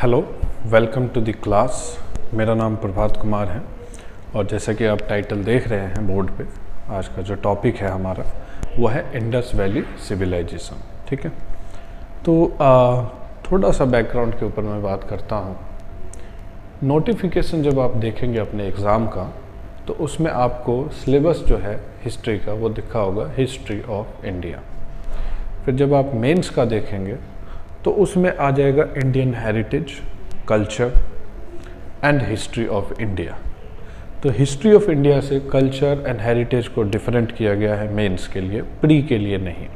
Hello, welcome to the class. मेरा नाम प्रभात कुमार है और जैसा कि आप टाइटल देख रहे हैं बोर्ड पे, आज का जो टॉपिक है हमारा वो है इंडस वैली सिविलाइजेशन। ठीक है, तो थोड़ा सा बैकग्राउंड के ऊपर मैं बात करता हूँ। नोटिफिकेशन जब आप देखेंगे अपने एग्ज़ाम का, तो उसमें आपको सिलेबस जो है हिस्ट्री का वो दिखा होगा, हिस्ट्री ऑफ इंडिया। फिर जब आप मेंस का देखेंगे तो उसमें आ जाएगा Indian heritage, culture and history of India. तो हिस्ट्री ऑफ इंडिया से कल्चर एंड हेरिटेज को डिफरेंट किया गया है मेंस के लिए, प्री के लिए नहीं।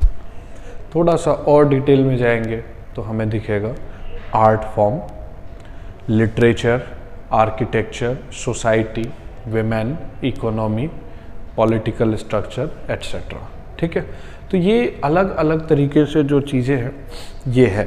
थोड़ा सा और डिटेल में जाएंगे तो हमें दिखेगा art form, literature, architecture, society, women, economy, political structure etcetera. ठीक है, तो ये अलग अलग तरीके से जो चीज़ें हैं ये है।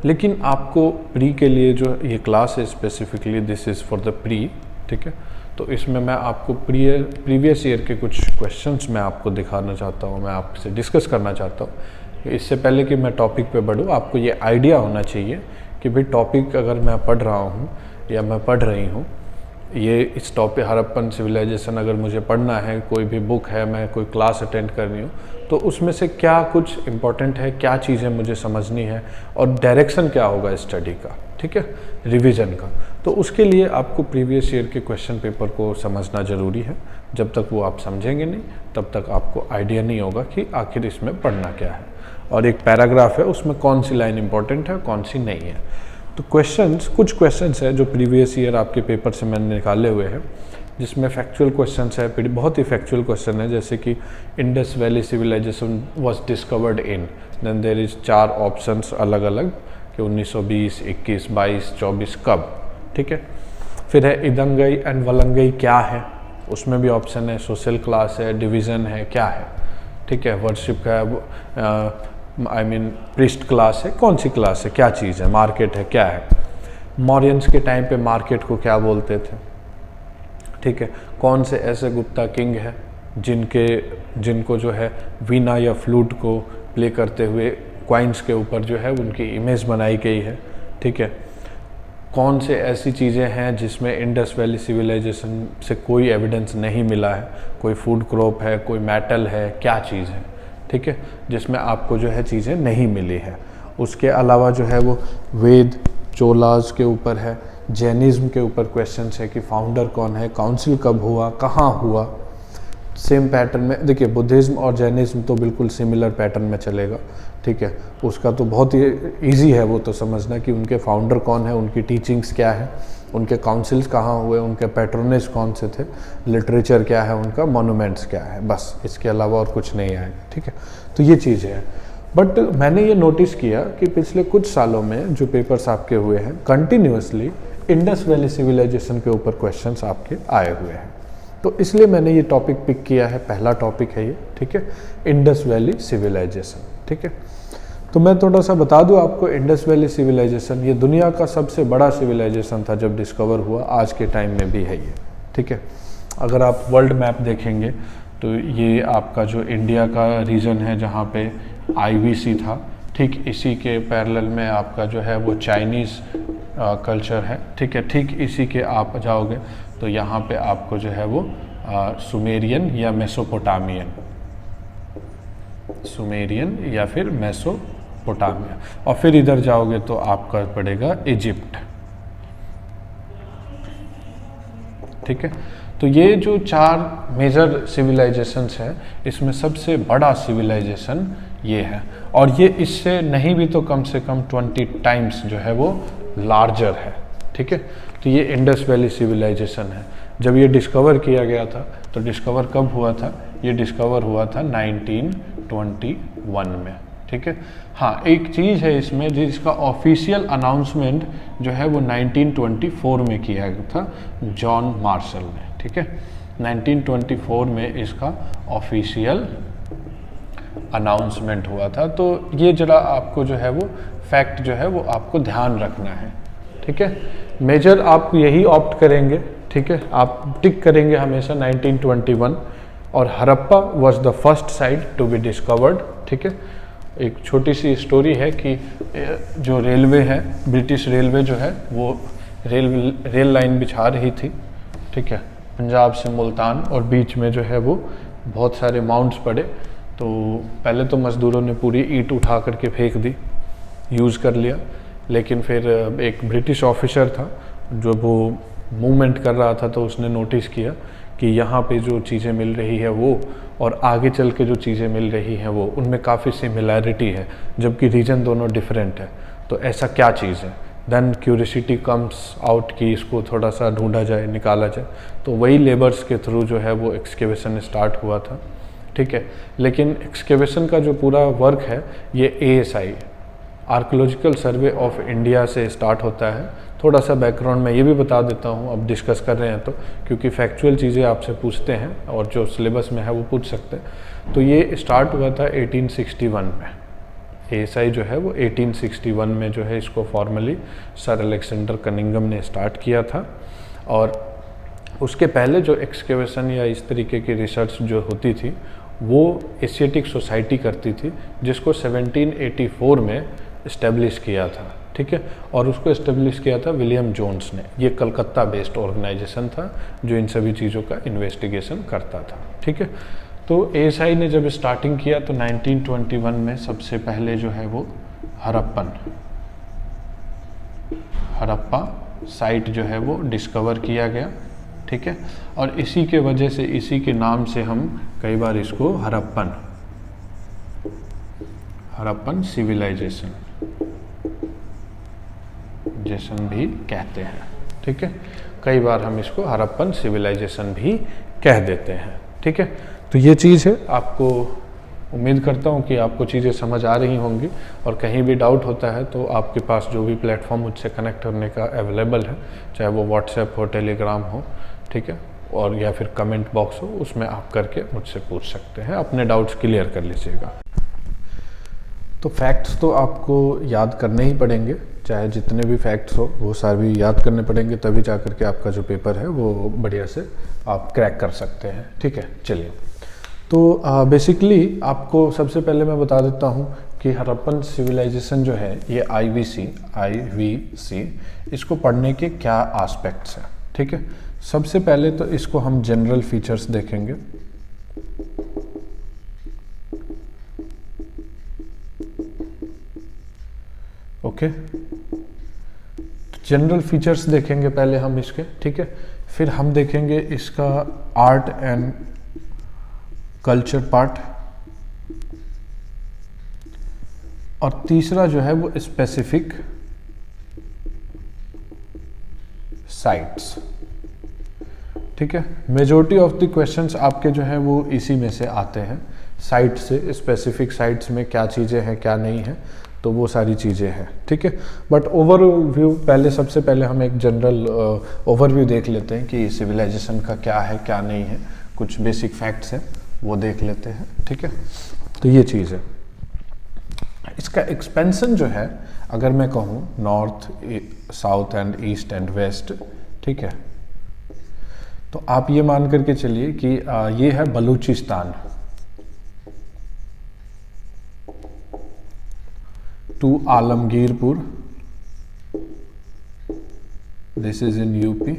लेकिन आपको प्री के लिए जो ये क्लास है, specifically this is for the pre. ठीक है, तो इसमें मैं आपको प्रीवियस ईयर के कुछ क्वेश्चंस मैं आपको दिखाना चाहता हूँ, मैं आपसे डिस्कस करना चाहता हूँ। इससे पहले कि मैं टॉपिक पे बढ़ूँ, आपको ये आइडिया होना चाहिए कि भाई टॉपिक अगर मैं पढ़ रहा हूँ या मैं पढ़ रही हूँ, ये इस टॉपिक हड़प्पन सिविलाइजेशन अगर मुझे पढ़ना है, कोई भी बुक है, मैं कोई क्लास अटेंड करनी हूँ, तो उसमें से क्या कुछ इम्पोर्टेंट है, क्या चीज़ें मुझे समझनी है और डायरेक्शन क्या होगा स्टडी का। ठीक है, रिवीजन का। तो उसके लिए आपको प्रीवियस ईयर के क्वेश्चन पेपर को समझना ज़रूरी है। जब तक वो आप समझेंगे नहीं, तब तक आपको आइडिया नहीं होगा कि आखिर इसमें पढ़ना क्या है और एक पैराग्राफ है उसमें कौन सी लाइन इंपॉर्टेंट है, कौन सी नहीं है। तो कुछ क्वेश्चंस है जो प्रीवियस ईयर आपके पेपर से मैंने निकाले हुए हैं, जिसमें फैक्चुअल क्वेश्चंस है, बहुत ही फैक्चुअल क्वेश्चन है। जैसे कि Indus valley civilisation was discovered in, then there is 4 options अलग अलग कि 1920, 21, 22, 24 कब। ठीक है, फिर है इदंगई एंड वलंगई क्या है, उसमें भी ऑप्शन है, सोशल क्लास है, डिवीज़न है, क्या है। ठीक है, वर्शिप का प्रिस्ट क्लास है, कौन सी क्लास है, क्या चीज़ है, मार्केट है, क्या है। मौर्यंस के टाइम पे मार्केट को क्या बोलते थे। ठीक है, कौन से ऐसे गुप्ता किंग है जिनको जो है वीणा या फ्लूट को प्ले करते हुए क्वाइंस के ऊपर जो है उनकी इमेज बनाई गई है। ठीक है, कौन से ऐसी चीज़ें हैं जिसमें इंडस वैली सिविलाइजेशन से कोई एविडेंस नहीं मिला है, कोई फूड क्रॉप है, कोई मेटल है, क्या चीज़ है। ठीक है, जिसमें आपको जो है चीज़ें नहीं मिली है। उसके अलावा जो है वो वेद, चोलाज के ऊपर है, जैनिज्म के ऊपर क्वेश्चन है कि फाउंडर कौन है, काउंसिल कब हुआ, कहाँ हुआ। सेम पैटर्न में देखिए, बुद्धिज़्म और जैनिज्म तो बिल्कुल सिमिलर पैटर्न में चलेगा। ठीक है, उसका तो बहुत ही ईजी है वो तो समझना कि उनके फाउंडर कौन है, उनकी टीचिंग्स क्या है, उनके काउंसिल्स कहाँ हुए, उनके पैट्रोनेज कौन से थे, लिटरेचर क्या है उनका, मोनूमेंट्स क्या है, बस इसके अलावा और कुछ नहीं आएगा। ठीक है, तो ये चीज़ें हैं। बट मैंने ये नोटिस किया कि पिछले कुछ सालों में जो पेपर्स आपके हुए हैं, कंटिन्यूसली इंडस वैली सिविलाइजेशन के ऊपर क्वेश्चंस आपके आए हुए हैं। तो इसलिए मैंने ये टॉपिक पिक किया है, पहला टॉपिक है ये। ठीक है, इंडस वैली सिविलाइजेशन। ठीक है, तो मैं थोड़ा सा बता दूं आपको, इंडस वैली सिविलाइजेशन ये दुनिया का सबसे बड़ा सिविलाइजेशन था जब डिस्कवर हुआ, आज के टाइम में भी है ये। ठीक है, अगर आप वर्ल्ड मैप देखेंगे तो ये आपका जो इंडिया का रीजन है जहाँ पे IVC था, ठीक इसी के पैरेलल में आपका जो है वो चाइनीज़ कल्चर है। ठीक है, ठीक इसी के आप जाओगे तो यहाँ पे आपको जो है वो सुमेरियन या सुमेरियन या फिर मेसोपोटामिया, और फिर इधर जाओगे तो आपका पड़ेगा इजिप्ट। ठीक है, तो ये जो 4 मेजर सिविलाइजेशंस है, इसमें सबसे बड़ा सिविलाइजेशन ये है, और ये इससे नहीं भी तो कम से कम 20 टाइम्स जो है वो लार्जर है। ठीक है, तो ये इंडस वैली सिविलाइजेशन है। जब ये डिस्कवर किया गया था तो डिस्कवर कब हुआ था, ये डिस्कवर हुआ था 1921 में। ठीक है, हाँ एक चीज़ है इसमें जिसका ऑफिशियल अनाउंसमेंट जो है वो 1924 में किया गया था जॉन मार्शल ने। ठीक है, 1924 में इसका ऑफिशियल अनाउंसमेंट हुआ था। तो ये जरा आपको जो है वो फैक्ट जो है वो आपको ध्यान रखना है। ठीक है, मेजर आप यही ऑप्ट करेंगे। ठीक है, आप टिक करेंगे हमेशा 1921, और Harappa was the first site to be discovered. ठीक है, एक छोटी सी स्टोरी है कि जो रेलवे है, ब्रिटिश रेलवे जो है वो रेल लाइन बिछा रही थी, ठीक है, पंजाब से मुल्तान, और बीच में जो है वो बहुत सारे माउंट्स पड़े। तो पहले तो मज़दूरों ने पूरी ईंट उठा करके फेंक दी, यूज़ कर लिया, लेकिन फिर एक ब्रिटिश ऑफिसर था जो वो मूवमेंट कर रहा था, तो उसने नोटिस किया कि यहाँ पे जो चीज़ें मिल रही है वो और आगे चल के जो चीज़ें मिल रही हैं वो, उनमें काफ़ी सिमिलैरिटी है, जबकि रीजन दोनों डिफरेंट है। तो ऐसा क्या चीज़ है? देन क्यूरियोसिटी कम्स आउट कि इसको थोड़ा सा ढूंढा जाए, निकाला जाए। तो वही लेबर्स के थ्रू जो है वो एक्सकेवेशन स्टार्ट हुआ था, ठीक है। लेकिन एक्सकेवेशन का जो पूरा वर्क है ये ASI, archaeological survey of India से स्टार्ट होता है। थोड़ा सा बैकग्राउंड मैं ये भी बता देता हूँ, अब डिस्कस कर रहे हैं तो, क्योंकि फैक्चुअल चीज़ें आपसे पूछते हैं और जो सिलेबस में है वो पूछ सकते हैं। तो ये स्टार्ट हुआ था 1861 में। ASI जो है वो 1861 में जो है इसको फॉर्मली सर अलेक्जेंडर कनिंघम ने स्टार्ट किया था। और उसके पहले जो एक्सकेवेशन या इस तरीके की रिसर्च जो होती थी वो एशियाटिक सोसाइटी करती थी, जिसको 1784 में इस्टेब्लिश किया था, ठीक है। और उसको इस्टेब्लिश किया था विलियम जोन्स ने। ये कलकत्ता बेस्ड ऑर्गेनाइजेशन था जो इन सभी चीज़ों का इन्वेस्टिगेशन करता था, ठीक है। तो ASI ने जब स्टार्टिंग किया तो 1921 में सबसे पहले जो है वो हड़प्पा साइट जो है वो डिस्कवर किया गया, ठीक है। और इसी के वजह से, इसी के नाम से हम कई बार इसको हड़प्पन सिविलाइजेशन भी कहते हैं, ठीक है। कई बार हम इसको हड़प्पन सिविलाइजेशन भी कह देते हैं, ठीक है। तो ये चीज़ है, आपको उम्मीद करता हूँ कि आपको चीज़ें समझ आ रही होंगी। और कहीं भी डाउट होता है तो आपके पास जो भी प्लेटफॉर्म मुझसे कनेक्ट करने का अवेलेबल है, चाहे वो व्हाट्सएप हो, टेलीग्राम हो, ठीक है, और या फिर कमेंट बॉक्स हो, उसमें आप करके मुझसे पूछ सकते हैं, अपने डाउट्स क्लियर कर लीजिएगा। तो फैक्ट्स तो आपको याद करने ही पड़ेंगे, चाहे जितने भी फैक्ट्स हो वो सारे भी याद करने पड़ेंगे, तभी जा करके आपका जो पेपर है वो बढ़िया से आप क्रैक कर सकते हैं, ठीक है। चलिए, तो बेसिकली आपको सबसे पहले मैं बता देता हूँ कि हड़प्पन सिविलाइजेशन जो है ये IVC इसको पढ़ने के क्या एस्पेक्ट्स हैं, ठीक है। सबसे पहले तो इसको हम जनरल फीचर्स देखेंगे। ओके, जनरल फीचर्स देखेंगे पहले हम इसके, ठीक है। फिर हम देखेंगे इसका आर्ट एंड कल्चर पार्ट, और तीसरा जो है वो स्पेसिफिक साइट्स, ठीक है। मेजॉरिटी ऑफ द क्वेश्चंस आपके जो है वो इसी में से आते हैं, साइट से, स्पेसिफिक साइट्स में क्या चीज़ें हैं क्या नहीं है, तो वो सारी चीज़ें हैं, ठीक है। बट ओवरव्यू पहले, सबसे पहले हम एक जनरल ओवरव्यू देख लेते हैं कि सिविलाइजेशन का क्या है क्या नहीं है, कुछ बेसिक फैक्ट्स हैं वो देख लेते हैं, ठीक है। तो ये चीज़ है। इसका एक्सपेंशन जो है, अगर मैं कहूँ north, south and east and west, ठीक है, तो आप ये मान करके चलिए कि ये है Balochistan to Alamgirpur, this is in UP,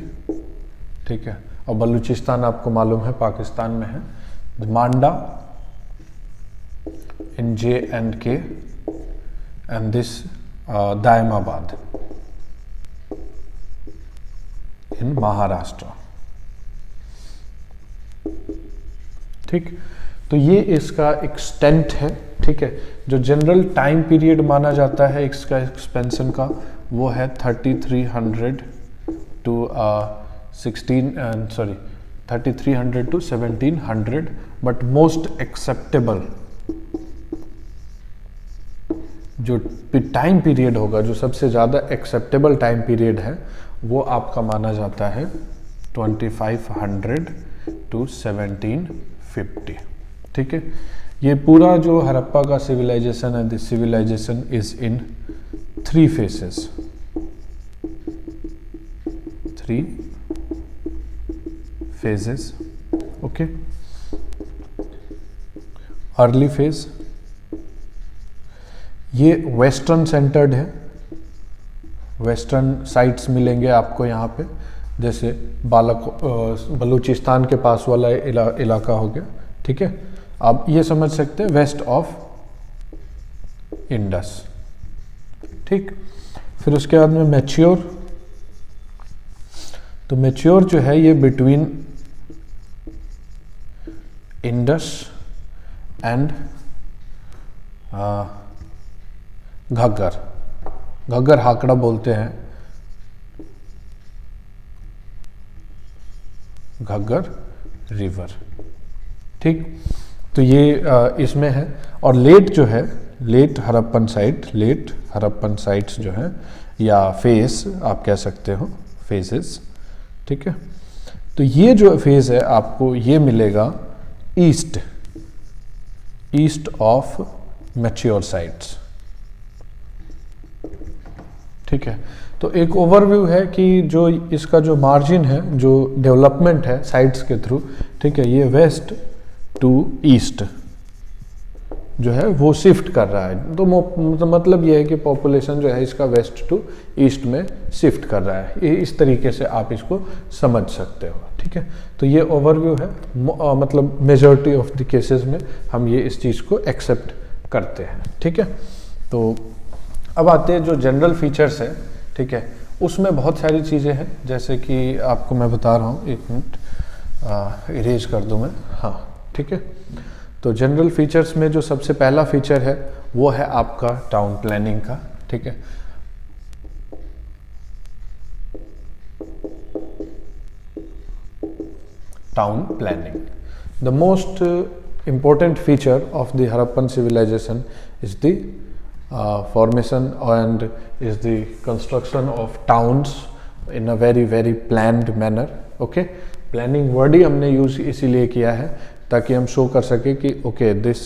ठीक है। और बलूचिस्तान आपको मालूम है पाकिस्तान में है। मांडा इन J&K एंड दिस दायमाबाद इन महाराष्ट्र, ठीक। तो ये इसका एक्सटेंट है, ठीक है। जो जनरल टाइम पीरियड माना जाता है इसका एक्सपेंशन का वो है 3300 टू 1700, बट मोस्ट एक्सेप्टेबल जो टाइम पीरियड होगा, जो सबसे ज़्यादा एक्सेप्टेबल टाइम पीरियड है, वो आपका माना जाता है 2500 टू 1750, ठीक है। ये पूरा जो हड़प्पा का सिविलाइजेशन है, this civilisation is in 3 phases, 3 phases, okay. Early phase, ये वेस्टर्न सेंटर्ड है, वेस्टर्न साइट्स मिलेंगे आपको यहाँ पे, जैसे बलूचिस्तान के पास वाला इलाका हो गया, ठीक है। आप ये समझ सकते हैं वेस्ट ऑफ इंडस, ठीक। फिर उसके बाद में मैच्योर, तो मैच्योर जो है ये between Indus and Ghaggar, Ghaggar Hakra बोलते हैं, घग्गर रिवर, ठीक। तो ये इसमें है। और लेट जो है, late Harappan site, late Harappan sites जो है, या फेस आप कह सकते हो, फेसेस, ठीक है। तो ये जो फेज है आपको ये मिलेगा east, east of mature sites, ठीक है। तो एक ओवरव्यू है कि जो इसका जो मार्जिन है, जो डेवलपमेंट है साइट्स के थ्रू, ठीक है, ये वेस्ट टू ईस्ट जो है वो शिफ्ट कर रहा है। तो मतलब ये है कि पॉपुलेशन जो है इसका वेस्ट टू ईस्ट में शिफ्ट कर रहा है। ये इस तरीके से आप इसको समझ सकते हो, ठीक है। तो ये ओवरव्यू है, मतलब मेजॉरिटी ऑफ द केसेस में हम ये इस चीज़ को एक्सेप्ट करते हैं, ठीक है। तो अब आते हैं जो जनरल फीचर्स है, ठीक है, उसमें बहुत सारी चीज़ें हैं, जैसे कि आपको मैं बता रहा हूँ, एक मिनट इरेज कर दूँ मैं, हाँ, ठीक है। तो जनरल फीचर्स में जो सबसे पहला फीचर है वो है आपका टाउन प्लानिंग का, ठीक है। Town planning, the most important feature of the Harappan civilization is the formation and is the construction of towns in a very planned manner, okay। planning word ही हमने यूज इसीलिए किया है ताकि हम शो कर सके कि okay, this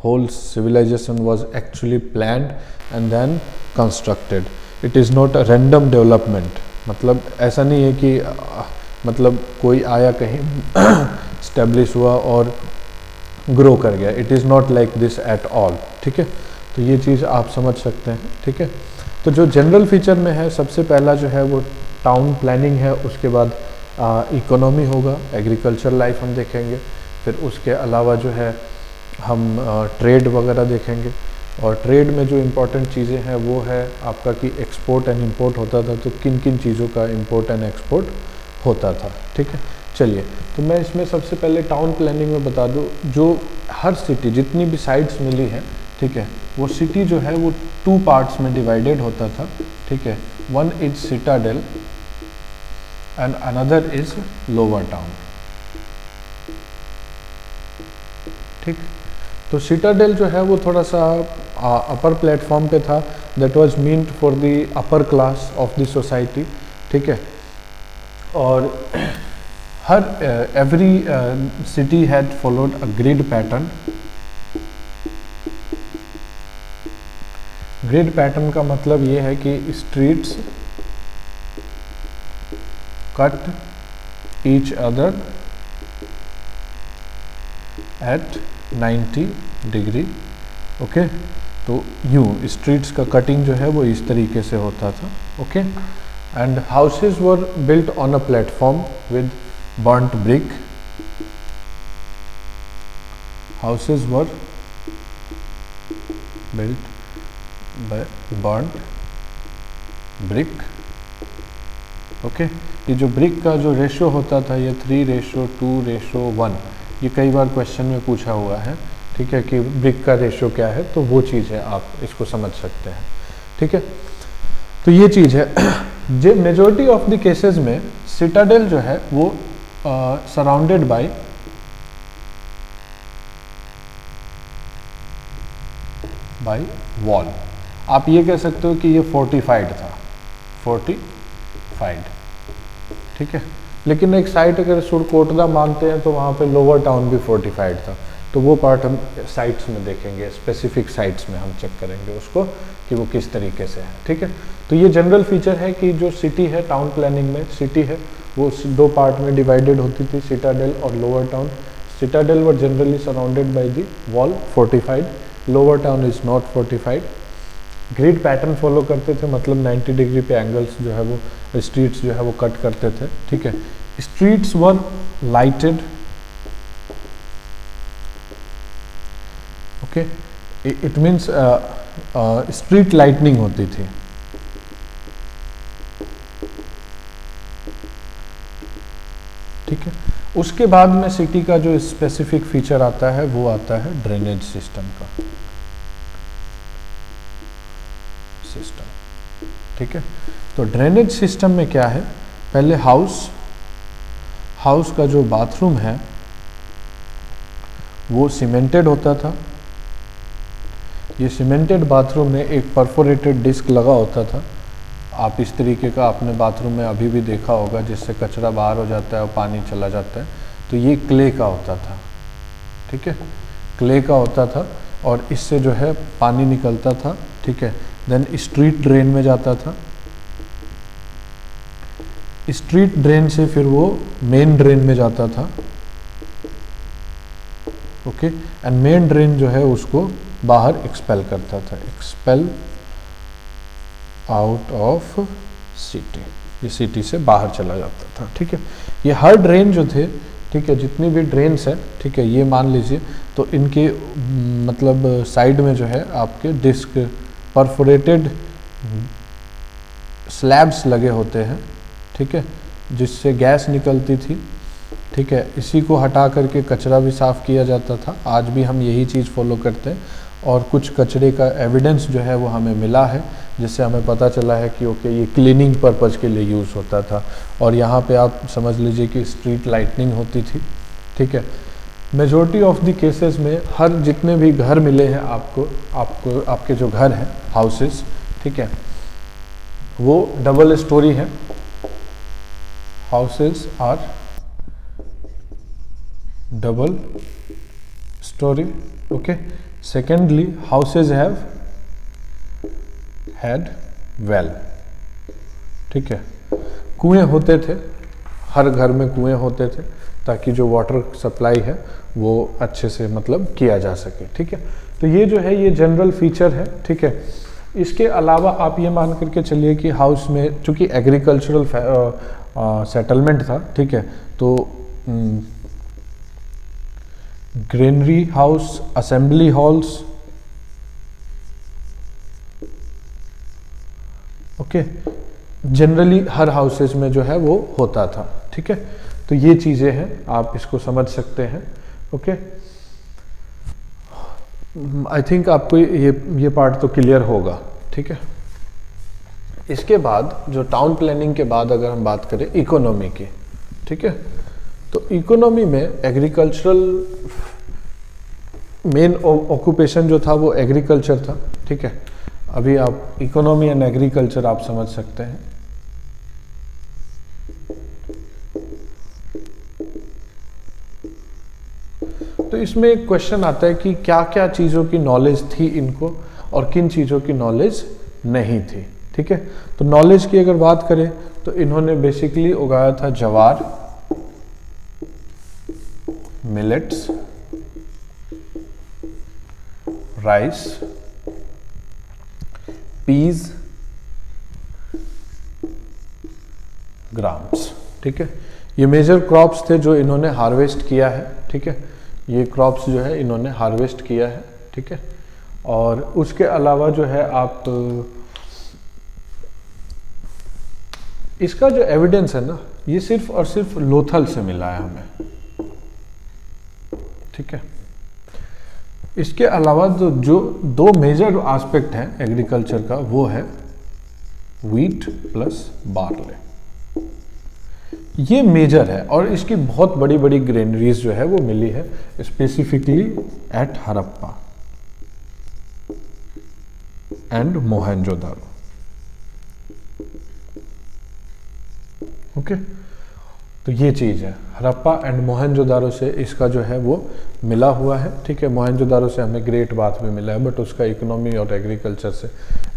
whole civilization was actually planned and then constructed, it is not a random development। मतलब ऐसा नहीं है कि मतलब कोई आया कहीं स्टैब्लिश हुआ और ग्रो कर गया, it is not like this at all, ठीक है। तो ये चीज़ आप समझ सकते हैं, ठीक है। तो जो जनरल फीचर में है, सबसे पहला जो है वो टाउन प्लानिंग है, उसके बाद इकोनॉमी होगा, एग्रीकल्चर लाइफ हम देखेंगे, फिर उसके अलावा जो है हम ट्रेड वगैरह देखेंगे। और ट्रेड में जो इम्पोर्टेंट चीज़ें हैं वो है आपका कि एक्सपोर्ट एंड इम्पोर्ट होता था, तो किन किन चीज़ों का इम्पोर्ट एंड एक्सपोर्ट होता था, ठीक है। चलिए, तो मैं इसमें सबसे पहले टाउन प्लानिंग में बता दूं, जो हर सिटी जितनी भी साइट्स मिली है, ठीक है, वो सिटी जो है वो 2 पार्ट्स में डिवाइडेड होता था, ठीक है। One is Citadel and another is lower town, ठीक। तो सिटाडेल जो है वो थोड़ा सा अपर प्लेटफॉर्म पे था, that was meant for the upper class of the society, ठीक है। और हर every city had followed a grid pattern. Grid pattern का मतलब ये है कि streets cut each other at 90 degree, okay. तो यूँ स्ट्रीट्स का कटिंग जो है वो इस तरीके से होता था, okay. And houses were built on a platform with burnt brick, houses were built by burnt brick, okay। ये जो ब्रिक का जो रेशो होता था ये 3:2:1, ये कई बार क्वेश्चन में पूछा हुआ है, ठीक है, कि ब्रिक का रेशो क्या है, तो वो चीज़ है, आप इसको समझ सकते हैं, ठीक है। तो ये चीज़ है। जो मेजॉरिटी ऑफ द केसेस में सिटाडेल जो है वो सराउंडेड बाय वॉल। आप ये कह सकते हो कि ये फोर्टिफाइड था, फोर्टिफाइड, ठीक है। लेकिन एक साइट अगर सुरकोटदा मानते हैं तो वहाँ पे लोअर टाउन भी फोर्टिफाइड था, तो वो पार्ट हम साइट्स में देखेंगे, स्पेसिफिक साइट्स में हम चेक करेंगे उसको कि वो किस तरीके से है, ठीक है। तो ये जनरल फीचर है कि जो सिटी है, टाउन प्लानिंग में सिटी है वो 2 पार्ट में डिवाइडेड होती थी, सिटाडेल और lower town. Citadel were generally surrounded by the wall, fortified. Lower town is not fortified, grid pattern follow करते थे, मतलब 90 डिग्री पे एंगल्स जो है वो स्ट्रीट्स जो है वो कट करते थे, ठीक है। Streets were lighted, okay, it means street lightning होती थी, ठीक है। उसके बाद में सिटी का जो स्पेसिफिक फीचर आता है वो आता है ड्रेनेज सिस्टम का, ठीक है। तो ड्रेनेज सिस्टम में क्या है, पहले हाउस का जो बाथरूम है वो सीमेंटेड होता था। ये सीमेंटेड बाथरूम में एक परफोरेटेड डिस्क लगा होता था। आप इस तरीके का आपने बाथरूम में अभी भी देखा होगा, जिससे कचरा बाहर हो जाता है और पानी चला जाता है। तो ये क्ले का होता था, ठीक है, क्ले का होता था और इससे जो है पानी निकलता था, ठीक है। देन स्ट्रीट ड्रेन में जाता था, स्ट्रीट ड्रेन से फिर वो मेन ड्रेन में जाता था, ओके। एंड मेन ड्रेन जो है उसको बाहर एक्सपेल करता था, एक्सपेल आउट ऑफ सिटी, ये सिटी से बाहर चला जाता था, ठीक है। ये हर ड्रेन जो थे, ठीक है, जितनी भी ड्रेन्स है, ठीक है, ये मान लीजिए तो इनके मतलब साइड में जो है आपके डिस्क परफोरेटेड स्लैब्स लगे होते हैं, ठीक है, जिससे गैस निकलती थी, ठीक है। इसी को हटा करके कचरा भी साफ़ किया जाता था। आज भी हम यही चीज़ फॉलो करते हैं और कुछ कचरे का एविडेंस जो है वो हमें मिला है, जिससे हमें पता चला है कि ओके ये क्लीनिंग पर्पज़ के लिए यूज़ होता था। और यहाँ पे आप समझ लीजिए कि स्ट्रीट लाइटनिंग होती थी, ठीक है। मेजॉरिटी ऑफ द केसेस में हर जितने भी घर मिले हैं आपको आपके जो घर हैं हाउसेस, ठीक है, वो डबल स्टोरी है। Houses are double storey, okay. Secondly houses have had well, ठीक है, कुएं होते थे, हर घर में कुएं होते थे ताकि जो वाटर सप्लाई है वो अच्छे से मतलब किया जा सके, ठीक है। तो ये जो है ये जनरल फीचर है, ठीक है। इसके अलावा आप ये मान करके चलिए कि हाउस में चूँकि एग्रीकल्चरल सेटलमेंट था, ठीक है, तो granary house, assembly halls, okay, generally हर हाउसेज में जो है वो होता था, ठीक है। तो ये चीज़ें हैं, आप इसको समझ सकते हैं, ओके। आई थिंक आपको ये पार्ट तो क्लियर होगा, ठीक है। इसके बाद जो टाउन प्लानिंग के बाद अगर हम बात करें इकोनॉमी की, ठीक है, तो इकोनॉमी में एग्रीकल्चरल मेन ऑक्यूपेशन जो था वो एग्रीकल्चर था, ठीक है। अभी आप इकोनॉमी एंड एग्रीकल्चर आप समझ सकते हैं। तो इसमें एक क्वेश्चन आता है कि क्या क्या चीज़ों की नॉलेज थी इनको और किन चीज़ों की नॉलेज नहीं थी, ठीक है। तो नॉलेज की अगर बात करें तो इन्होंने बेसिकली उगाया था ज्वार, मिलेट्स, राइस, पीज, ग्राम्स, ठीक है। ये मेजर क्रॉप्स थे जो इन्होंने हार्वेस्ट किया है, ठीक है। ये क्रॉप्स जो है इन्होंने हार्वेस्ट किया है, ठीक है। और उसके अलावा जो है आप इसका जो एविडेंस है ना, ये सिर्फ और सिर्फ लोथल से मिला है हमें, ठीक है। इसके अलावा जो दो मेजर एस्पेक्ट हैं एग्रीकल्चर का, वो है व्हीट प्लस बार्ले, ये मेजर है। और इसकी बहुत बड़ी बड़ी ग्रेनरीज जो है वो मिली है specifically at Harappa and Mohenjo-daro, okay. तो ये चीज़ है, हड़प्पा एंड मोहनजोदारो से इसका जो है वो मिला हुआ है, ठीक है। मोहनजोदारो से हमें ग्रेट बात भी मिला है, बट उसका इकोनॉमी और एग्रीकल्चर से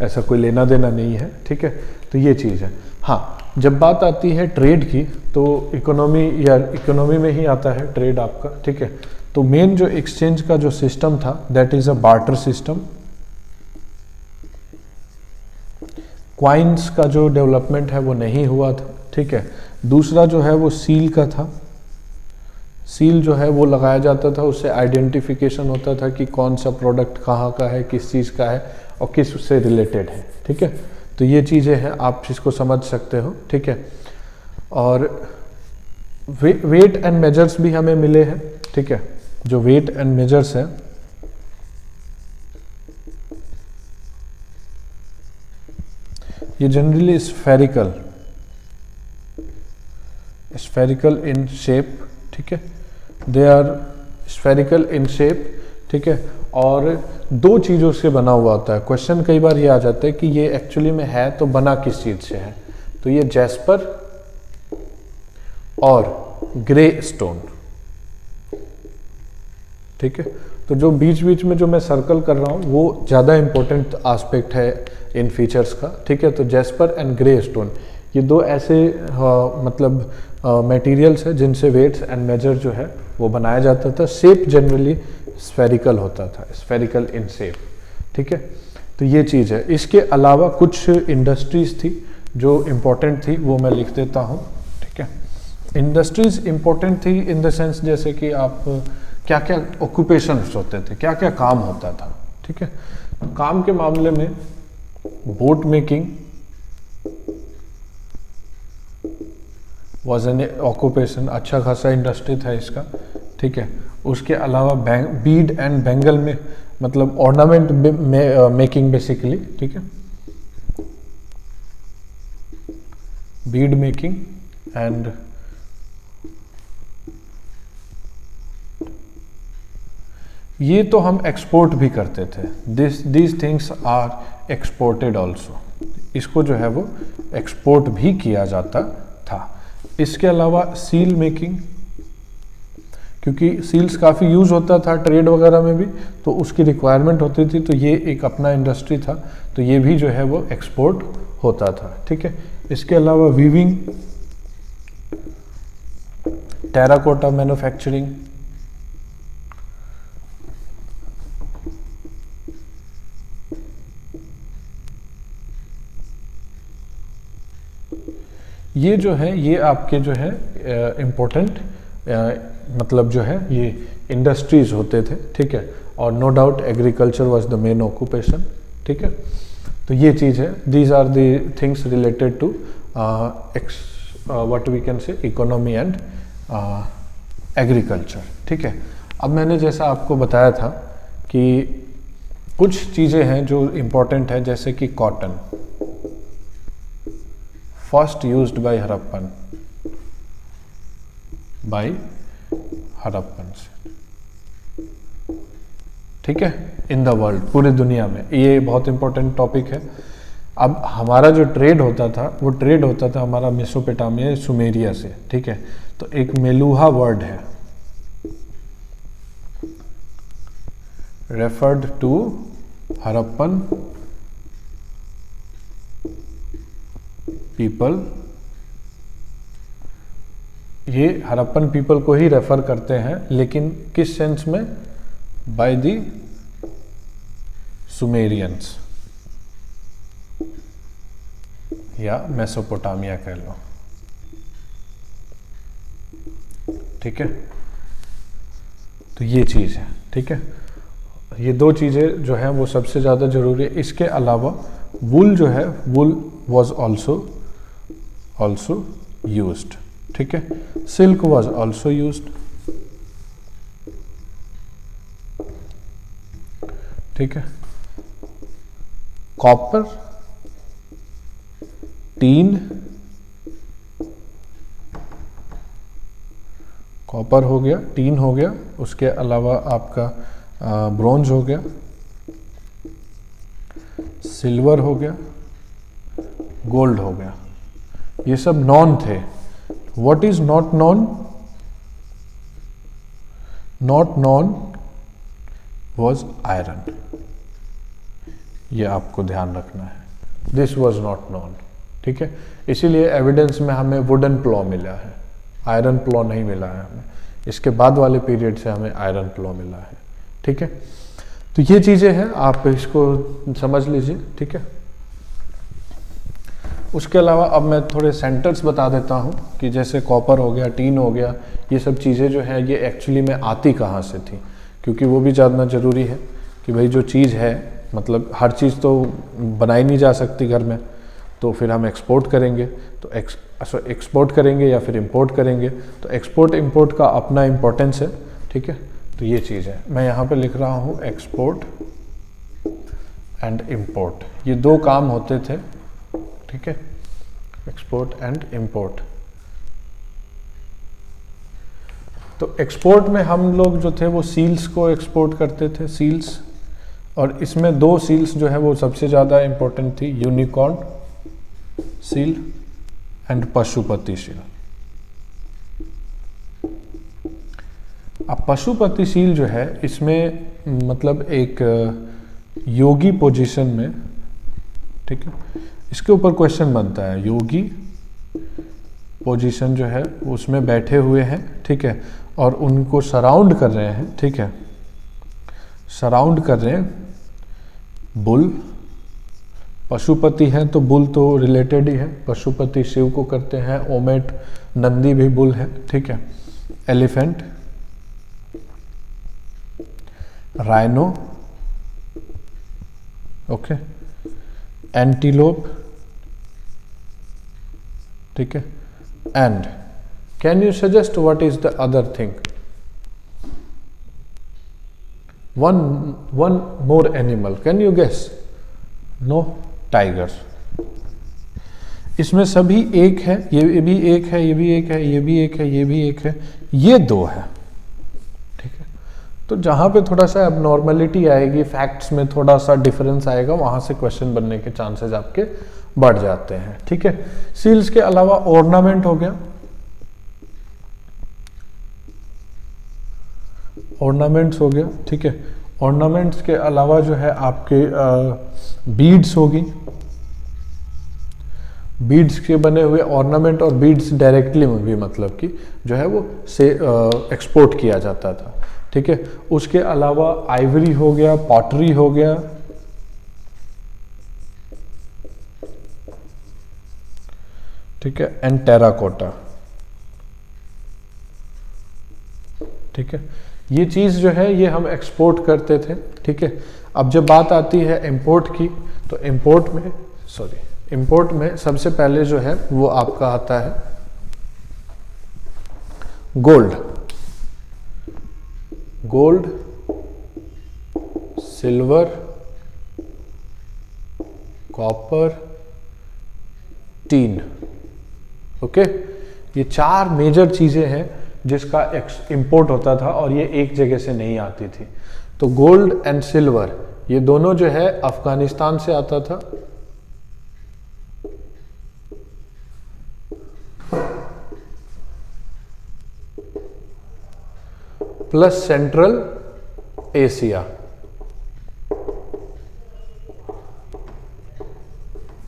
ऐसा कोई लेना देना नहीं है, ठीक है। तो ये चीज़ है। हाँ, जब बात आती है ट्रेड की तो इकोनॉमी में ही आता है ट्रेड आपका, ठीक है। तो मेन जो एक्सचेंज का जो सिस्टम था that is a barter system, coins का जो डेवलपमेंट है वो नहीं हुआ था, ठीक है। दूसरा जो है वो सील का था। सील जो है वो लगाया जाता था, उससे आइडेंटिफिकेशन होता था कि कौन सा प्रोडक्ट कहाँ का है, किस चीज़ का है और किस उससे रिलेटेड है, ठीक है। तो ये चीज़ें हैं, आप इसको समझ सकते हो, ठीक है। और वेट एंड मेजर्स भी हमें मिले हैं, ठीक है। जो वेट एंड मेजर्स हैं ये जनरली स्फेरिकल इन शेप, ठीक है। They are spherical in shape, ठीक है। और दो चीज़ों से बना हुआ होता है। क्वेश्चन कई बार ये आ जाता है कि ये एक्चुअली में है तो बना किस चीज़ से है, तो ये जैस्पर और ग्रे स्टोन, ठीक है। तो जो बीच बीच में जो मैं सर्कल कर रहा हूँ वो ज़्यादा इंपॉर्टेंट एस्पेक्ट है इन फीचर्स का, ठीक है। तो जैस्पर एंड ग्रे स्टोन ये दो ऐसे मतलब मटेरियल्स है जिनसे वेट्स एंड मेजर जो है वो बनाया जाता था। शेप जनरली स्फेरिकल होता था, स्फेरिकल इन शेप, ठीक है। तो ये चीज़ है। इसके अलावा कुछ इंडस्ट्रीज थी जो इम्पोर्टेंट थी, वो मैं लिख देता हूँ, ठीक है। इंडस्ट्रीज इम्पोर्टेंट थी इन द सेंस जैसे कि आप क्या क्या ऑक्यूपेशंस होते थे, क्या क्या काम होता था, ठीक है। तो काम के मामले में boat making was an occupation, अच्छा खासा इंडस्ट्री था इसका, ठीक है। उसके अलावा बीड एंड बैंगल में मतलब ऑर्नामेंट मेकिंग बेसिकली, ठीक है। बीड मेकिंग एंड ये तो हम एक्सपोर्ट भी करते थे। These things are exported also, इसको जो है वो एक्सपोर्ट भी किया जाता था। इसके अलावा सील मेकिंग, क्योंकि सील्स काफ़ी यूज़ होता था ट्रेड वगैरह में भी, तो उसकी रिक्वायरमेंट होती थी, तो ये एक अपना इंडस्ट्री था, तो ये भी जो है वो एक्सपोर्ट होता था, ठीक है। इसके अलावा वीविंग, टेराकोटा मैन्युफैक्चरिंग, ये जो है ये आपके जो है इम्पोर्टेंट मतलब जो है ये इंडस्ट्रीज होते थे, ठीक है। और no doubt agriculture was the main occupation, ठीक है। तो ये चीज़ है, these are the things related to what we can say economy and agriculture, ठीक है। अब मैंने जैसा आपको बताया था कि कुछ चीज़ें हैं जो इम्पोर्टेंट है, जैसे कि cotton first used by Harappan, ठीक है, इन द वर्ल्ड, पूरी दुनिया में। ये बहुत इंपॉर्टेंट टॉपिक है। अब हमारा जो ट्रेड होता था वो ट्रेड होता था हमारा मेसोपोटामिया सुमेरिया से, ठीक है। तो एक मेलुहा वर्ड है रेफर्ड टू हड़प्पन पीपल, ये हड़प्पन पीपल को ही रेफर करते हैं, लेकिन किस सेंस में? बाय द सुमेरियंस या मेसोपोटामिया कह लो, ठीक है। तो ये चीज़ है, ठीक है। ये दो चीज़ें जो हैं वो सबसे ज़्यादा जरूरी है। इसके अलावा वूल जो है, वूल वॉज ऑल्सो यूज्ड, ठीक है। सिल्क वॉज ऑल्सो यूज्ड, ठीक है। कॉपर, टीन, कॉपर हो गया, टीन हो गया, उसके अलावा आपका ब्रॉन्ज हो गया, सिल्वर हो गया, गोल्ड हो गया। ये सब नॉन थे। What is not non? Not non was iron, ये आपको ध्यान रखना है। दिस वॉज नॉट नॉन, ठीक है। इसीलिए एविडेंस में हमें वुडन प्लॉ मिला है, आयरन प्लॉ नहीं मिला है हमें। इसके बाद वाले पीरियड से हमें आयरन प्लॉ मिला है, ठीक है। तो ये चीज़ें हैं, आप इसको समझ लीजिए, ठीक है। उसके अलावा अब मैं थोड़े सेंटर्स बता देता हूँ कि जैसे कॉपर हो गया, टीन हो गया, ये सब चीज़ें जो है ये एक्चुअली में आती कहाँ से थी, क्योंकि वो भी जानना ज़रूरी है कि भाई जो चीज़ है, मतलब हर चीज़ तो बनाई नहीं जा सकती घर में, तो फिर हम एक्सपोर्ट करेंगे, तो एक्सपोर्ट करेंगे या फिर इंपोर्ट करेंगे, तो एक्सपोर्ट इंपोर्ट का अपना इम्पोर्टेंस है, ठीक है। तो ये चीज़ है, मैं यहाँ पे लिख रहा हूँ एक्सपोर्ट एंड इंपोर्ट, ये दो काम होते थे, ठीक है, एक्सपोर्ट एंड इंपोर्ट। तो एक्सपोर्ट में हम लोग जो थे वो सील्स को एक्सपोर्ट करते थे, सील्स, और इसमें दो सील्स जो है वो सबसे ज़्यादा इम्पोर्टेंट थी, unicorn seal and Pashupati seal. अब पशुपति सील जो है इसमें मतलब एक योगी पोजीशन में, ठीक है, इसके ऊपर क्वेश्चन बनता है, योगी पोजीशन जो है उसमें बैठे हुए हैं, ठीक है, और उनको सराउंड कर रहे हैं, ठीक है, सराउंड कर रहे हैं बुल, पशुपति हैं तो बुल तो रिलेटेड ही है, पशुपति शिव को करते हैं, ओमेट नंदी भी बुल है, ठीक है, एलिफेंट, राइनो, ओके, एंटीलोप, ठीक है, and can you suggest what is the other thing, one more animal, can you guess? No, tiger. इसमें सभी एक है, ये भी एक है, ये भी एक है, ये भी एक है, ये भी एक है, ये दो है, ठीक है। तो जहां पे थोड़ा सा एबनॉर्मलिटी आएगी, फैक्ट्स में थोड़ा सा डिफरेंस आएगा, वहां से क्वेश्चन बनने के चांसेस आपके बढ़ जाते हैं, ठीक है। सील्स के अलावा ऑर्नामेंट हो गया, ऑर्नामेंट्स हो गया, ठीक है। ऑर्नामेंट्स के अलावा जो है आपके बीड्स होगी, बीड्स के बने हुए ऑर्नामेंट, और बीड्स डायरेक्टली में भी मतलब कि जो है वो से एक्सपोर्ट किया जाता था, ठीक है। उसके अलावा आइवरी हो गया, पॉटरी हो गया, ठीक है, एंड टेराकोटा, ठीक है। ये चीज़ जो है ये हम एक्सपोर्ट करते थे, ठीक है। अब जब बात आती है इंपोर्ट की, तो इंपोर्ट में सबसे पहले जो है वो आपका आता है gold, gold, silver, copper, tin, okay. ये चार मेजर चीजें हैं जिसका इंपोर्ट होता था, और ये एक जगह से नहीं आती थी। तो गोल्ड एंड सिल्वर ये दोनों जो है अफगानिस्तान से आता था, प्लस सेंट्रल एशिया,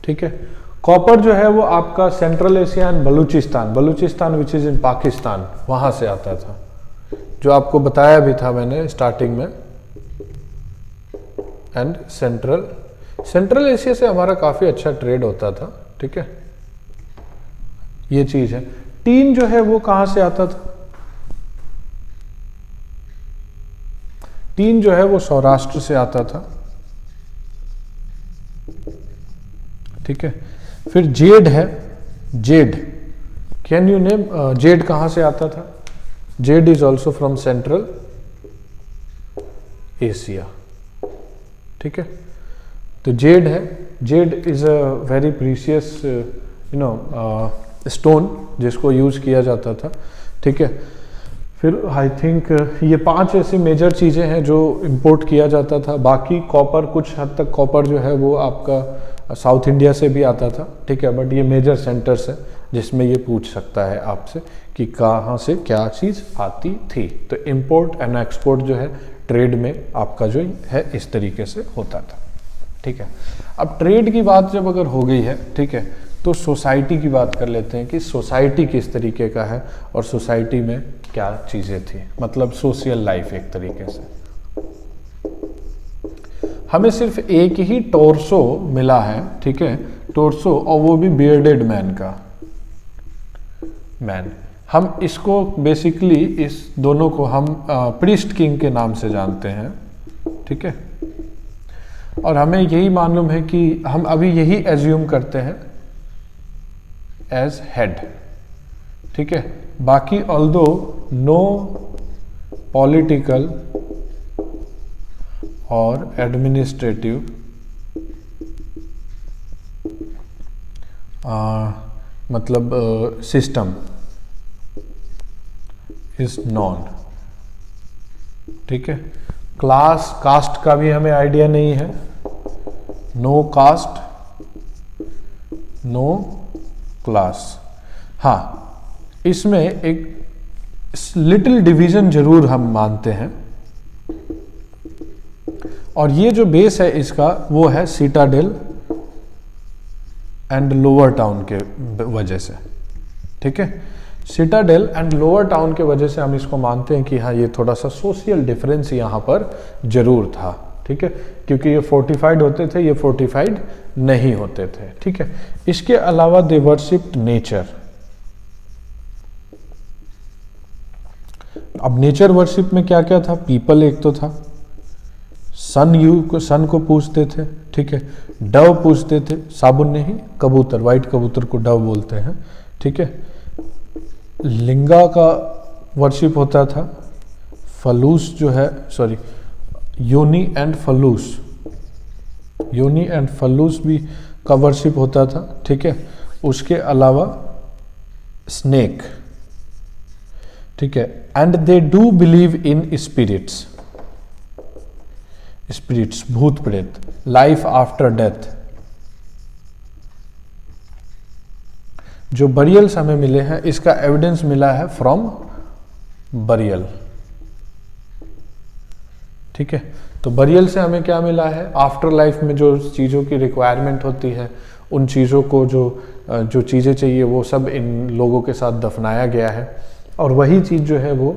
ठीक है। कॉपर जो है वो आपका central Asia and Balochistan which is in Pakistan, वहां से आता था, जो आपको बताया भी था मैंने स्टार्टिंग में। एंड सेंट्रल एशिया से हमारा काफी अच्छा ट्रेड होता था, ठीक है, ये चीज है। टीन जो है वो कहां से आता था, टीन जो है वो सौराष्ट्र से आता था, ठीक है। फिर जेड है, Z, can you name Z कहां से आता था, Z is also from central Asia, ठीक है। तो जेड है, Z is a very precious stone जिसको यूज किया जाता था, ठीक है। फिर आई थिंक ये 5 ऐसी मेजर चीज़ें हैं जो इंपोर्ट किया जाता था। बाकी कॉपर, कुछ हद तक कॉपर जो है वो आपका साउथ इंडिया से भी आता था, ठीक है। बट ये मेजर सेंटर्स है जिसमें ये पूछ सकता है आपसे कि कहाँ से क्या चीज़ आती थी। तो इंपोर्ट एंड एक्सपोर्ट जो है ट्रेड में आपका जो है इस तरीके से होता था, ठीक है। अब ट्रेड की बात जब अगर हो गई है, ठीक है, तो सोसाइटी की बात कर लेते हैं कि सोसाइटी किस तरीके का है और सोसाइटी में क्या चीज़ें थी, मतलब सोशल लाइफ एक तरीके से। हमें सिर्फ एक ही टोर्सो मिला है, ठीक है, टोर्सो, और वो भी बियर्डेड मैन का मैन। हम इसको बेसिकली इस दोनों को हम प्रीस्ट किंग के नाम से जानते हैं, ठीक है। और हमें यही मालूम है कि हम अभी यही एज्यूम करते हैं एज हेड, ठीक है। बाकी ऑल्दो नो पॉलिटिकल और एडमिनिस्ट्रेटिव मतलब सिस्टम इज नॉन, ठीक है। क्लास कास्ट का भी हमें आइडिया नहीं है, नो कास्ट नो क्लास। हाँ, इसमें एक लिटिल डिवीजन जरूर हम मानते हैं, और ये जो बेस है इसका वो है सिटाडेल एंड लोअर टाउन के वजह से, ठीक है। सिटाडेल एंड लोअर टाउन के वजह से हम इसको मानते हैं कि हाँ ये थोड़ा सा सोशल डिफरेंस यहाँ पर जरूर था, ठीक है, क्योंकि ये फोर्टिफाइड होते थे, ये फोर्टिफाइड नहीं होते थे, ठीक है। इसके अलावा दे वर्शिप्ड नेचर। अब नेचर वर्शिप में क्या क्या था? पीपल एक तो था, सन को पूजते थे, ठीक है, डव पूजते थे, साबुन नहीं कबूतर, वाइट कबूतर को डव बोलते हैं, ठीक है। लिंगा का वर्शिप होता था, फलूस जो है, सॉरी योनी एंड फलूस भी का वर्शिप होता था, ठीक है। उसके अलावा स्नेक, ठीक है। And they do believe in spirits, भूत प्रेत, लाइफ आफ्टर डेथ। जो बरियल्स हमें मिले हैं इसका एविडेंस मिला है फ्रॉम बरियल, ठीक है। तो बरियल से हमें क्या मिला है? आफ्टर लाइफ में जो चीज़ों की रिक्वायरमेंट होती है, उन चीज़ों को जो चीज़ें चाहिए वो सब इन लोगों के साथ दफनाया गया है, और वही चीज़ जो है वो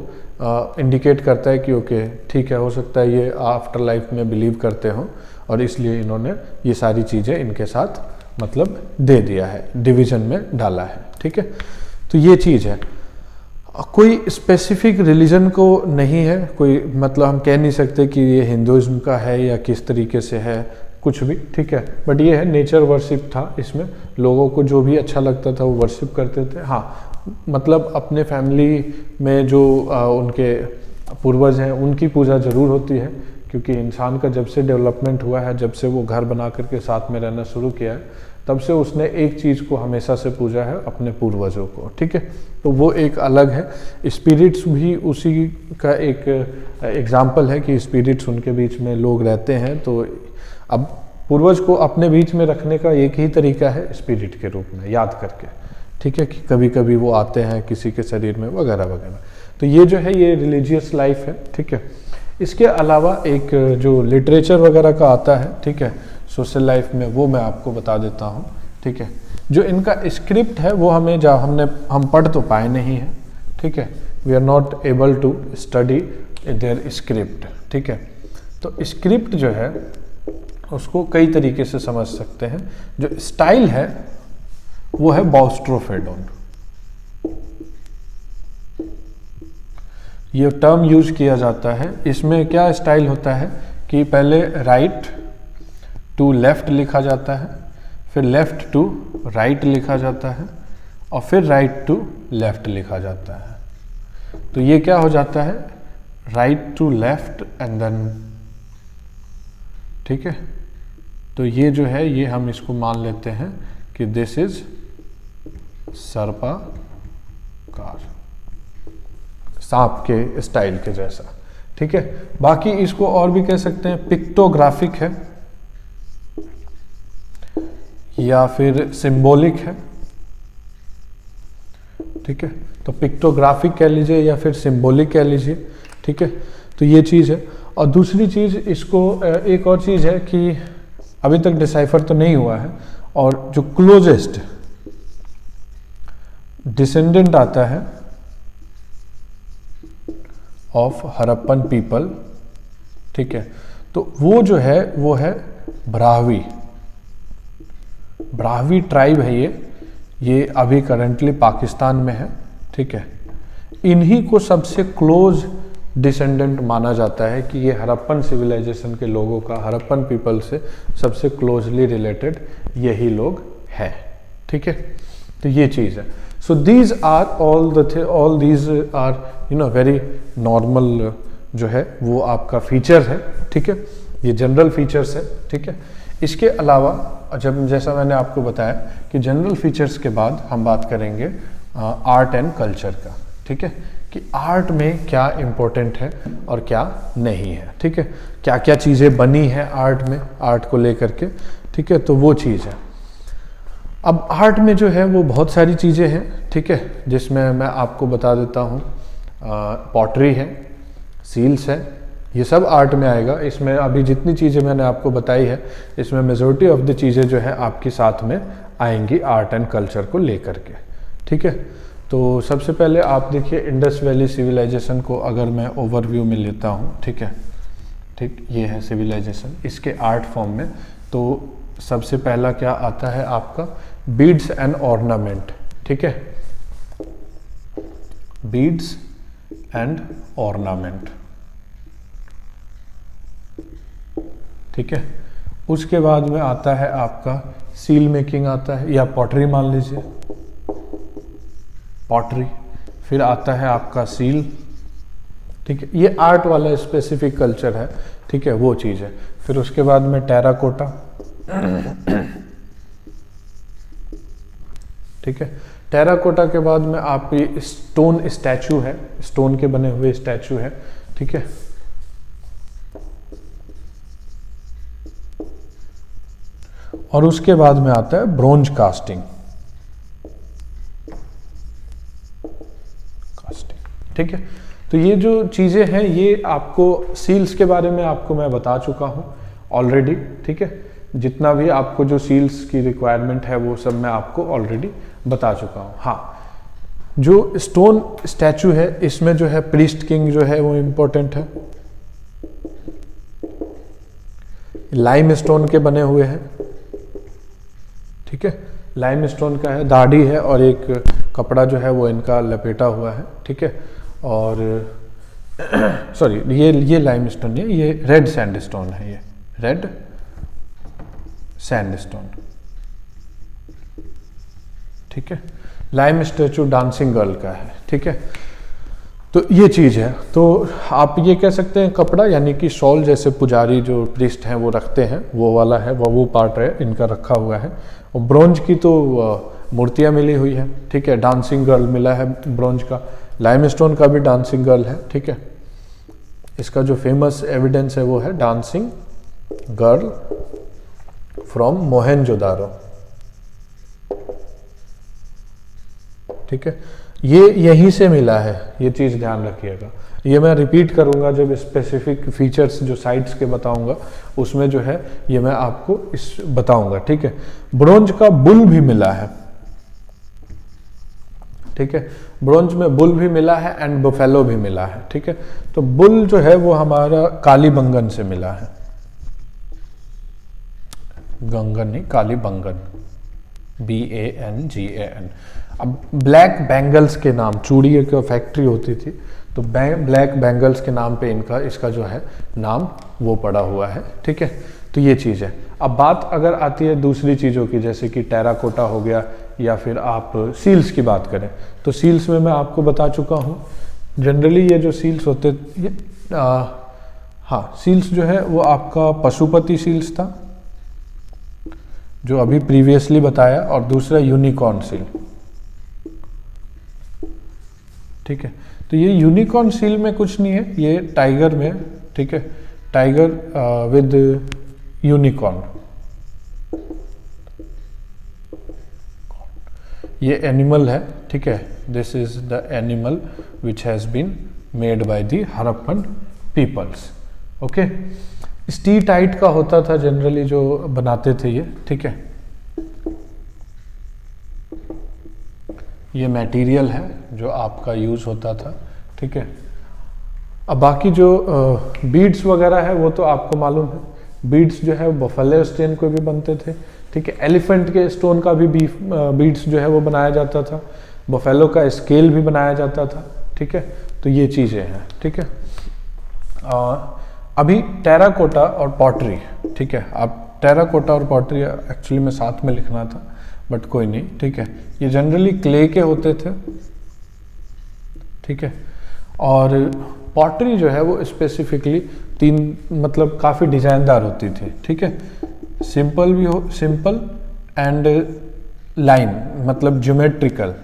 इंडिकेट करता है कि ओके ठीक है, हो सकता है ये आफ्टर लाइफ में बिलीव करते हो और इसलिए इन्होंने ये सारी चीज़ें इनके साथ मतलब दे दिया है, डिवीजन में डाला है, ठीक है। तो ये चीज़ है, कोई स्पेसिफिक रिलीजन को नहीं है, कोई मतलब हम कह नहीं सकते कि ये हिंदुइज्म का है या किस तरीके से है, कुछ भी, ठीक है। बट ये है नेचर वर्शिप था, इसमें लोगों को जो भी अच्छा लगता था वो वर्शिप करते थे। हाँ, मतलब अपने फैमिली में जो उनके पूर्वज हैं उनकी पूजा जरूर होती है, क्योंकि इंसान का जब से डेवलपमेंट हुआ है, जब से वो घर बना करके साथ में रहना शुरू किया है, तब से उसने एक चीज़ को हमेशा से पूजा है, अपने पूर्वजों को, ठीक है। तो वो एक अलग है। स्पिरिट्स भी उसी का एक एग्जाम्पल है कि स्पिरिट्स उनके बीच में लोग रहते हैं, तो अब पूर्वज को अपने बीच में रखने का एक ही तरीका है स्पिरिट के रूप में याद करके, ठीक है, कि कभी कभी वो आते हैं किसी के शरीर में वगैरह वगैरह। तो ये जो है ये रिलीजियस लाइफ है, ठीक है। इसके अलावा एक जो लिटरेचर वगैरह का आता है, ठीक है, सोशल लाइफ में, वो मैं आपको बता देता हूँ, ठीक है। जो इनका स्क्रिप्ट है वो हम पढ़ तो पाए नहीं है, ठीक है, we are not able to study their script, ठीक है। तो स्क्रिप्ट जो है उसको कई तरीके से समझ सकते हैं। जो स्टाइल है वो है बॉस्ट्रोफेडोन, ये टर्म यूज किया जाता है। इसमें क्या स्टाइल होता है कि पहले राइट टू लेफ्ट लिखा जाता है, फिर लेफ्ट टू राइट लिखा जाता है, और फिर राइट टू लेफ्ट लिखा जाता है। तो ये क्या हो जाता है? Right to left and then, ठीक है। तो ये जो है ये हम इसको मान लेते हैं कि दिस इज सर्पाकार, सांप के स्टाइल के जैसा, ठीक है। बाकी इसको और भी कह सकते हैं, पिक्टोग्राफिक है या फिर सिंबॉलिक है, ठीक है। तो पिक्टोग्राफिक कह लीजिए या फिर सिंबॉलिक कह लीजिए, ठीक है। तो ये चीज़ है। और दूसरी चीज़ इसको एक और चीज़ है कि अभी तक डिसाइफर तो नहीं हुआ है, और जो क्लोजेस्ट डिसेंडेंट आता है ऑफ हरप्पन पीपल, ठीक है, तो वो जो है वो है ब्राह्वी, ब्राह्वी ट्राइब है ये अभी करंटली पाकिस्तान में है, ठीक है। इन्हीं को सबसे क्लोज डिसेंडेंट माना जाता है कि ये हड़प्पन सिविलाइजेशन के लोगों का, हड़प्पन पीपल से सबसे क्लोजली रिलेटेड यही लोग हैं, ठीक है। तो ये चीज़ है। So these are all these are very normal जो है वो आपका फीचर है, ठीक है। ये जनरल फीचर्स है, ठीक है। इसके अलावा जब जैसा मैंने आपको बताया कि जनरल फीचर्स के बाद हम बात करेंगे आर्ट एंड कल्चर का, ठीक है, कि आर्ट में क्या इम्पोर्टेंट है और क्या नहीं है, ठीक है। क्या क्या चीज़ें बनी हैं आर्ट में, आर्ट को लेकर के, ठीक है। तो वो चीज़ है। अब आर्ट में जो है वो बहुत सारी चीज़ें हैं, ठीक है, जिसमें मैं आपको बता देता हूँ। पॉटरी है, सील्स है, ये सब आर्ट में आएगा। इसमें अभी जितनी चीज़ें मैंने आपको बताई है, इसमें मेजॉरिटी ऑफ द चीज़ें जो है आपके साथ में आएंगी आर्ट एंड कल्चर को लेकर के, ठीक है। तो सबसे पहले आप देखिए इंडस वैली सिविलाइजेशन को अगर मैं ओवरव्यू में लेता हूँ, ठीक है, ठीक, ये है सिविलाइजेशन इसके आर्ट फॉर्म में। तो सबसे पहला क्या आता है आपका, बीड्स एंड ऑर्नामेंट, ठीक है, बीड्स एंड ऑर्नामेंट, ठीक है। उसके बाद में आता है आपका सील मेकिंग आता है, या पॉटरी मान लीजिए, पॉटरी। फिर आता है आपका सील, ठीक है, ये आर्ट वाला स्पेसिफिक कल्चर है, ठीक है, वो चीज़ है। फिर उसके बाद में टेराकोटा, ठीक है। टेराकोटा के बाद में आप ये स्टोन स्टैचू है, स्टोन के बने हुए स्टैचू है, ठीक है। और उसके बाद में आता है ब्रोंज कास्टिंग, ठीक है। तो ये जो चीज़ें हैं ये आपको सील्स के बारे में आपको मैं बता चुका हूँ ऑलरेडी, ठीक है। जितना भी आपको जो सील्स की रिक्वायरमेंट है वो सब मैं आपको ऑलरेडी बता चुका हूँ। हाँ, जो स्टोन स्टैचू है इसमें जो है प्रीस्ट किंग जो है वो इम्पोर्टेंट है, लाइम स्टोन के बने हुए हैं, ठीक है, लाइम स्टोन का है, दाढ़ी है और एक कपड़ा जो है वो इनका लपेटा हुआ है, ठीक है। और सॉरी, ये लाइम स्टोन नहीं है, ये रेड सैंडस्टोन है, ये रेड सैंडस्टोन, ठीक है। लाइम स्टैचू डांसिंग गर्ल का है, ठीक है। तो ये चीज़ है। तो आप ये कह सकते हैं कपड़ा यानी कि शॉल, जैसे पुजारी जो प्रीस्ट हैं वो रखते हैं, वो वाला है, वो पार्ट है इनका रखा हुआ है। और ब्रोंज की तो मूर्तियाँ मिली हुई है, ठीक है, डांसिंग गर्ल मिला है ब्रोंज का, लाइमस्टोन का भी डांसिंग गर्ल है, ठीक है। इसका जो फेमस एविडेंस है वो है डांसिंग गर्ल फ्रॉम मोहेंजोदारो, ठीक है। ये यहीं से मिला है, ये चीज़ ध्यान रखिएगा। ये मैं रिपीट करूंगा जब स्पेसिफिक फीचर्स जो साइट्स के बताऊंगा, उसमें जो है ये मैं आपको इस बताऊंगा, ठीक है। ब्रोंज का बुल भी मिला है, ठीक है, ब्रोंज में बुल भी मिला है एंड बफेलो भी मिला है, ठीक है। तो बुल जो है वो हमारा कालीबंगन से मिला है, गंगन नहीं, कालीबंगन, BANGAN। अब ब्लैक बैंगल्स के नाम, चूड़ी की फैक्ट्री होती थी, तो ब्लैक बैंगल्स के नाम पे इसका जो है नाम वो पड़ा हुआ है, ठीक है। तो ये चीज़ है। अब बात अगर आती है दूसरी चीज़ों की, जैसे कि टेराकोटा हो गया या फिर आप सील्स की बात करें, तो सील्स में मैं आपको बता चुका हूँ। जनरली ये जो सील्स होते हाँ, सील्स जो है वो आपका पशुपति सील्स था जो अभी प्रीवियसली बताया, और दूसरा यूनिकॉर्न सील, ठीक है। तो ये यूनिकॉर्न सील में कुछ नहीं है, ये टाइगर में, ठीक है, टाइगर विद यूनिकॉर्न, ये एनिमल है, ठीक है। This is the animal which has been made by the Harappan peoples, okay. Steatite का होता था जनरली जो बनाते थे ये, ठीक है। ये मटेरियल है जो आपका यूज होता था, ठीक है। अब बाकी जो बीड्स वगैरह है वो तो आपको मालूम है, बीड्स जो है बफेलो स्टेन को भी बनते थे, ठीक है। एलिफेंट के स्टोन का भी बीड्स जो है वो बनाया जाता था, बफेलो का स्केल भी बनाया जाता था, ठीक है। तो ये चीज़ें हैं, ठीक है। अभी टेराकोटा और पॉटरी, ठीक है। आप टेराकोटा और पॉटरी एक्चुअली में साथ में लिखना था, बट कोई नहीं, ठीक है। ये जनरली क्ले के होते थे, ठीक है। और पॉटरी जो है वो स्पेसिफिकली मतलब काफ़ी डिजाइनदार होती थी, ठीक है। सिंपल भी हो, सिंपल एंड लाइन मतलब ज्योमेट्रिकल,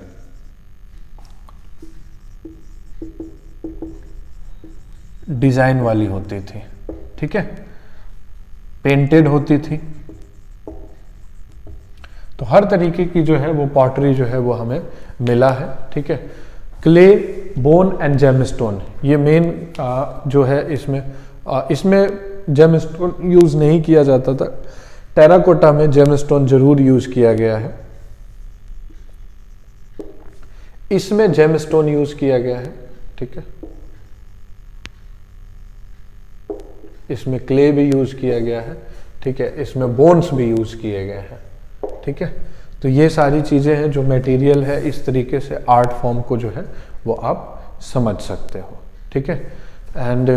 डिजाइन वाली होती थी, ठीक है। पेंटेड होती थी। तो हर तरीके की जो है वो पॉटरी जो है वो हमें मिला है, ठीक है। क्ले, बोन एंड जेमस्टोन, ये मेन जो है इसमें जेमस्टोन यूज नहीं किया जाता था। टेराकोटा में जेमस्टोन जरूर यूज किया गया है, इसमें जेमस्टोन यूज किया गया है, ठीक है। इसमें क्ले भी यूज किया गया है, ठीक है। इसमें बोन्स भी यूज किए गए हैं, ठीक है। तो ये सारी चीजें हैं जो मटेरियल है, इस तरीके से आर्ट फॉर्म को जो है वो आप समझ सकते हो, ठीक है। एंड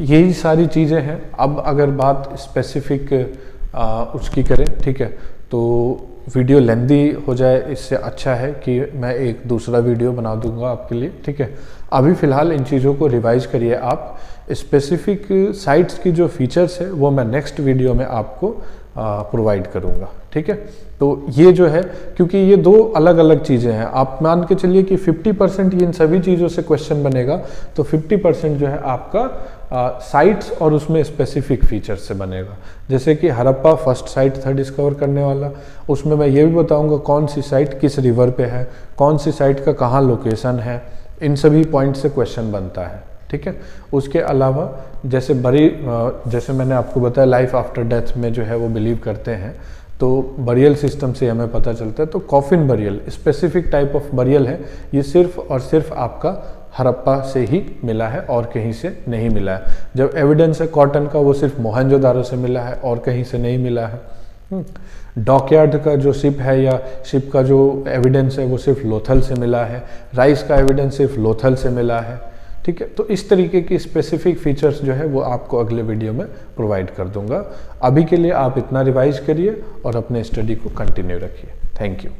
यही सारी चीजें हैं। अब अगर बात स्पेसिफिक उसकी करें, ठीक है, तो वीडियो लेंदी हो जाए, इससे अच्छा है कि मैं एक दूसरा वीडियो बना दूंगा आपके लिए, ठीक है। अभी फ़िलहाल इन चीज़ों को रिवाइज करिए आप। स्पेसिफिक साइट्स की जो फीचर्स है वो मैं नेक्स्ट वीडियो में आपको प्रोवाइड करूंगा, ठीक है। तो ये जो है, क्योंकि ये दो अलग अलग चीज़ें हैं, आप मान के चलिए कि 50% इन सभी चीज़ों से क्वेश्चन बनेगा, तो 50% जो है आपका साइट्स और उसमें स्पेसिफिक फीचर्स से बनेगा। जैसे कि हड़प्पा फर्स्ट साइट था डिस्कवर करने वाला, उसमें मैं ये भी बताऊंगा कौन सी साइट किस रिवर पे है, कौन सी साइट का कहाँ लोकेशन है, इन सभी पॉइंट से क्वेश्चन बनता है, ठीक है। उसके अलावा जैसे मैंने आपको बताया लाइफ आफ्टर डेथ में जो है वो बिलीव करते हैं, तो बरियल सिस्टम से हमें पता चलता है। तो coffin burial specific type of burial है, ये सिर्फ और सिर्फ आपका हड़प्पा से ही मिला है और कहीं से नहीं मिला है। जब एविडेंस है कॉटन का, वो सिर्फ मोहनजोदारो से मिला है और कहीं से नहीं मिला है। डॉकयार्ड का जो शिप है या शिप का जो एविडेंस है वो सिर्फ लोथल से मिला है। राइस का एविडेंस सिर्फ लोथल से मिला है, ठीक है। तो इस तरीके की स्पेसिफिक फीचर्स जो है वो आपको अगले वीडियो में प्रोवाइड कर दूंगा। अभी के लिए आप इतना रिवाइज करिए और अपने स्टडी को कंटिन्यू रखिए। Thank you.